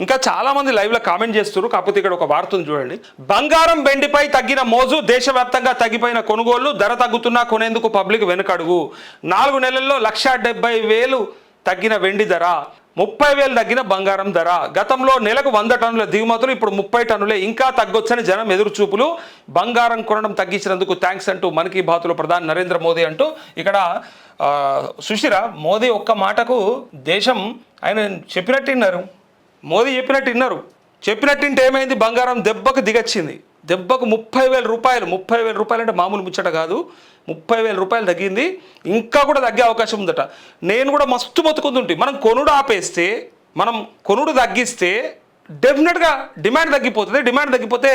ఇంకా చాలా మంది లైవ్ లో కామెంట్ చేస్తున్నారు. కాకపోతే ఇక్కడ ఒక వార్త ఉంది చూడండి. బంగారం వెండిపై తగ్గిన మోజు, దేశవ్యాప్తంగా తగ్గిపోయిన కొనుగోళ్లు, ధర తగ్గుతున్నా కొనేందుకు పబ్లిక్ వెనుకడుగు. 4 నెలల్లో 1,70,000 తగ్గిన వెండి ధర, 30,000 తగ్గిన బంగారం ధర. గతంలో నెలకు 100 టన్నుల దిగుమతులు, ఇప్పుడు 30 టన్నులే. ఇంకా తగ్గొచ్చని జనం ఎదురుచూపులు. బంగారం కొనడం తగ్గించినందుకు థ్యాంక్స్ అంటూ మన్ కీ బాత్లో ప్రధాని నరేంద్ర మోదీ అంటూ ఇక్కడ సుశీరా మోదీ ఒక్క మాటకు దేశం ఆయన చెప్పినట్టు విన్నారు. మోదీ చెప్పినట్టు విన్నారు. చెప్పినట్టుంటే ఏమైంది? బంగారం దెబ్బకు దిగొచ్చింది. దెబ్బకు 30,000 రూపాయలు. 30,000 రూపాయలు అంటే మామూలు ముచ్చట కాదు. 30,000 రూపాయలు తగ్గింది. ఇంకా కూడా తగ్గే అవకాశం ఉందట. నేను కూడా మస్తు బతుకుంటుంటే మనం కొనుడు ఆపేస్తే, మనం కొనుడు తగ్గిస్తే డెఫినెట్గా డిమాండ్ తగ్గిపోతుంది. డిమాండ్ తగ్గిపోతే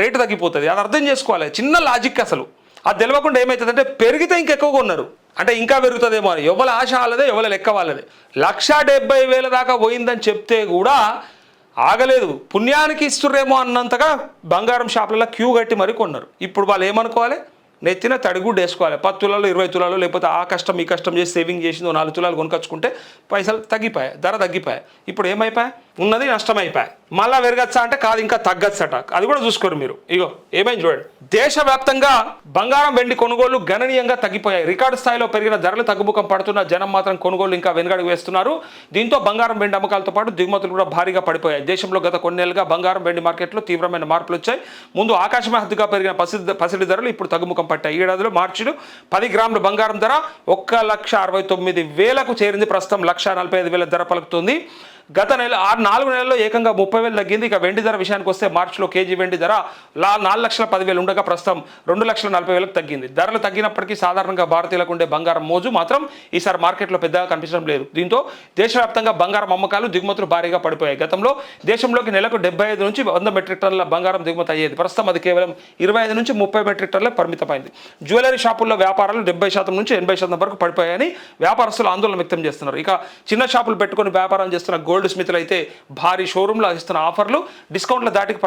రేటు తగ్గిపోతుంది. అది అర్థం చేసుకోవాలి. చిన్న లాజిక్ అసలు. అది తెలియకుండా ఏమవుతుందంటే పెరిగితే ఇంకెక్కువగా ఉన్నారు అంటే ఇంకా పెరుగుతుందేమో అని. ఎవరి ఆశ వాళ్ళదే, ఎవరి లెక్క వాళ్ళదే. 1,70,000 దాకా పోయిందని చెప్తే కూడా ఆగలేదు. పుణ్యానికి ఇస్తుర్రేమో అన్నంతగా బంగారం షాపులలో క్యూ కట్టి మరీ కొన్నారు. ఇప్పుడు వాళ్ళు ఏమనుకోవాలి? నెత్తిన తడిగుడ్డు వేసుకోవాలి. 10 తులాలు 20 తులాలు, లేకపోతే ఆ కష్టం ఈ కష్టం చేసి సేవింగ్ చేసిందో 4 తులాలు కొనుకొచ్చుకుంటే పైసలు తగ్గిపోయాయి, ధర తగ్గిపోయాయి. ఇప్పుడు ఏమైపోయాయి? ఉన్నది నష్టమైపోయాయి. మళ్ళా పెరగచ్చా అంటే కాదు, ఇంకా తగ్గచ్చట. అది కూడా చూసుకోరు మీరు. ఇగో ఏమైంది చూడండి. దేశవ్యాప్తంగా బంగారం వెండి కొనుగోళ్లు గణనీయంగా తగ్గిపోయాయి. రికార్డు స్థాయిలో పెరిగిన ధరలు తగ్గుముఖం పడుతున్న జనం మాత్రం కొనుగోళ్లు ఇంకా వెనుకడుగు వేస్తున్నారు. దీంతో బంగారం వెండి అమ్మకాలతో పాటు దిగుమతులు కూడా భారీగా పడిపోయాయి. దేశంలో గత కొన్ని నెలలుగా బంగారం వెండి మార్కెట్లో తీవ్రమైన మార్పులు వచ్చాయి. ముందు ఆకాశమే హద్దుగా పెరిగిన పసిడి ధరలు ఇప్పుడు తగ్గుముఖం పట్టాయి. ఈ ఏడాదిలో మార్చిలో 10 గ్రాముల బంగారం ధర 1,69,000కు చేరింది. ప్రస్తుతం 1,45,000 ధర పలుకుతుంది. గత 4 నెలల్లో ఏకంగా 30,000 తగ్గింది. ఇక వెండి ధర విషయానికి వస్తే మార్చిలో కేజీ వెండి ధర 4,10,000 ఉండగా ప్రస్తుతం 2,40,000కు తగ్గింది. ధరలు తగ్గినప్పటికీ సాధారణంగా భారతీయులకు ఉండే బంగారం మోజు మాత్రం ఈసారి మార్కెట్లో పెద్దగా కనిపించడం లేదు. దీంతో దేశవ్యాప్తంగా బంగారం అమ్మకాలు, దిగుమతులు భారీగా పడిపోయాయి. గతంలో దేశంలోకి నెలకు 75 నుంచి 100 మెట్రిక్ టన్నుల బంగారం దిగుమతి అయ్యేది. ప్రస్తుతం అది కేవలం 25 నుంచి 30 మెట్రిక్ టన్నులకు పరిమితమైంది. జ్యువెలరీ షాపుల్లో వ్యాపారాలు 70% నుంచి 80% వరకు పడిపోయాయని వ్యాపారస్తులు ఆందోళన వ్యక్తం చేస్తున్నారు. ఇక చిన్న షాపులు పెట్టుకుని వ్యాపారం చేస్తున్న గోల్డ్ స్మిత్లు అయితే భారీ షోరూంలు ఇస్తున్న ఆఫర్లు, డిస్కౌంట్ల దాటికి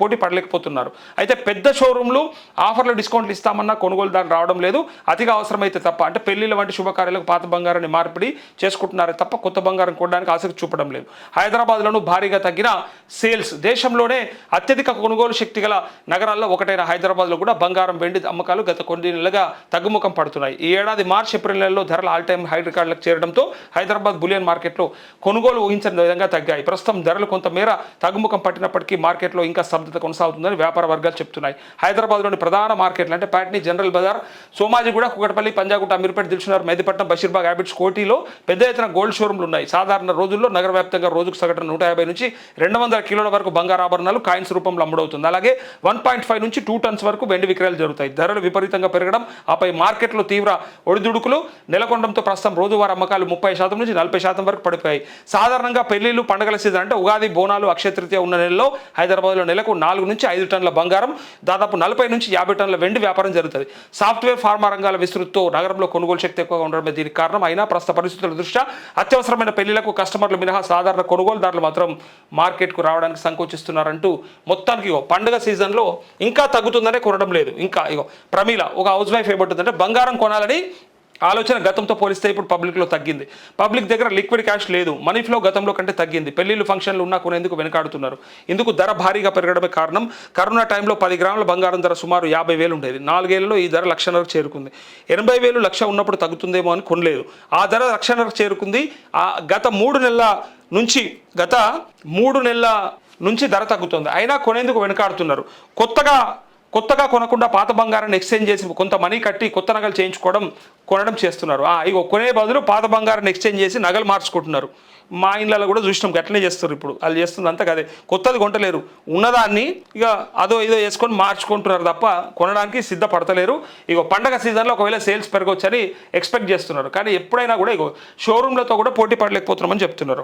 పోటీ పడలేకపోతున్నారు. అయితే పెద్ద షోరూంలు ఆఫర్లు, డిస్కౌంట్లు ఇస్తామన్నా కొనుగోలుదారు రావడం లేదు. అతిగా అవసరమైతే తప్ప, అంటే పెళ్లిళ్ళ వంటి శుభకార్యాలకు పాత బంగారాన్ని మార్పిడి చేసుకుంటున్నారే తప్ప కొత్త బంగారం కొనడానికి ఆసక్తి చూపడం లేదు. హైదరాబాద్లోనూ భారీగా తగ్గిన సేల్స్. దేశంలోనే అత్యధిక కొనుగోలు శక్తి గల నగరాల్లో ఒకటైన హైదరాబాద్లో కూడా బంగారం వెండి అమ్మకాలు గత కొన్ని నెలలుగా తగ్గుముఖం పడుతున్నాయి. ఈ ఏడాది మార్చి ఏప్రిల్ నెలలో ధరలు ఆల్ టైమ్ హై రికార్డులకు చేరడంతో హైదరాబాద్ బులియన్ మార్కెట్లో కొనుగోలు ఊహించిన విధంగా తగ్గాయి. ప్రస్తుతం ధరలు కొంతమేర తగ్గుముఖం పట్టినప్పటికీ మార్కెట్లో ఇంకా స్తబ్దత కొనసాగుతుందని వ్యాపార వర్గాలు చెప్తున్నాయి. హైదరాబాద్లోని ప్రధాన మార్కెట్లు అంటే ప్యాట్నీ, జనరల్ బజార్, సోమాజిగూడ, కుకట్పల్లి, పంజాగుట్ట, అమీర్పేట, దిల్సుఖ్నగర్, మెహదీపట్నం, బషీర్బాగ్, హ్యాబిట్స్, కోటిలో పెద్ద ఎత్తున గోల్డ్ షోరూంలు ఉన్నాయి. సాధారణ రోజుల్లో నగర వ్యాప్తంగా రోజుకు సగటున 150 నుంచి 200 కిలోల వరకు బంగారు ఆభరణాలు కాయిన్స్ రూపంలో అమ్ముడవుతుంది. అలాగే 1.5 నుంచి 2 టన్స్ వరకు వెండి విక్రయాలు జరుగుతాయి. ధరలు విపరీతంగా పెరగడం, ఆపై మార్కెట్లో తీవ్ర ఒడిదుడుకులు నెలకొనడంతో ప్రస్తుతం రోజువారీ అమ్మకాలు 30% నుంచి 40% వరకు పడిపోయాయి. సాధారణంగా పెళ్లిళ్ళు, పండుగల సీజన్ అంటే ఉగాది, బోనాలు, అక్షయ తృతీయ ఉన్న నెలలో హైదరాబాద్లో నెలకు 4 నుంచి 5 టన్నుల బంగారం, దాదాపు 40 నుంచి 50 టన్నుల వెండి వ్యాపారం జరుగుతుంది. సాఫ్ట్వేర్, ఫార్మా రంగాల విస్తృతితో నగరంలో కొనుగోలు శక్తి ఎక్కువగా ఉండడమే దీనికి కారణం. అయినా ప్రస్తుత పరిస్థితుల దృష్ట్యా అత్యవసరమైన పెళ్లిలకు కస్టమర్లు మినహా సాధారణ కొనుగోలుదారులు మాత్రం మార్కెట్కు రావడానికి సంకోచిస్తున్నారంటూ మొత్తానికి పండుగ సీజన్లో ఇంకా తగ్గుతుందనే కొనడం లేదు. ఇంకా ప్రమీల ఒక హౌస్ వైఫ్ ఏమంటుందంటే బంగారం కొనాలని ఆలోచన గతంతో పోలిస్తే ఇప్పుడు పబ్లిక్లో తగ్గింది. పబ్లిక్ దగ్గర లిక్విడ్ క్యాష్ లేదు. మనీ ఫ్లో గతంలో కంటే తగ్గింది. పెళ్లిళ్ళు, ఫంక్షన్లు ఉన్నా కొనేందుకు వెనకాడుతున్నారు. ఇందుకు ధర భారీగా పెరగడమే కారణం. కరోనా టైంలో 10 గ్రాముల బంగారం ధర సుమారు 50,000 ఉండేది. 4 ఏళ్లలో ఈ ధర 1,00,000 చేరుకుంది. 80,000 1,00,000 ఉన్నప్పుడు తగ్గుతుందేమో అని కొనలేదు. ఆ ధర 1,00,000 చేరుకుంది. గత 3 నెలల నుంచి ధర తగ్గుతుంది. అయినా కొనేందుకు వెనకాడుతున్నారు. కొత్తగా కొనకుండా పాత బంగారాన్ని ఎక్స్చేంజ్ చేసి కొంత మనీ కట్టి కొత్త నగలు కొనడం చేస్తున్నారు. కొనే బదులు పాత బంగారాన్ని ఎక్స్చేంజ్ చేసి నగలు మార్చుకుంటున్నారు. మా ఇళ్ళలో కూడా చూసినాం, గట్లనే చేస్తారు. ఇప్పుడు వాళ్ళు చేస్తుంది అంతా కదే, కొత్తది కొంటలేరు. ఉన్నదాన్ని అదో ఇదో వేసుకొని మార్చుకుంటున్నారు తప్ప కొనడానికి సిద్ధపడతలేరు. పండగ సీజన్లో ఒకవేళ సేల్స్ పెరగవచ్చని ఎక్స్పెక్ట్ చేస్తున్నారు. కానీ ఎప్పుడైనా కూడా షోరూంలతో కూడా పోటీ పడలేకపోతున్నామని చెప్తున్నారు.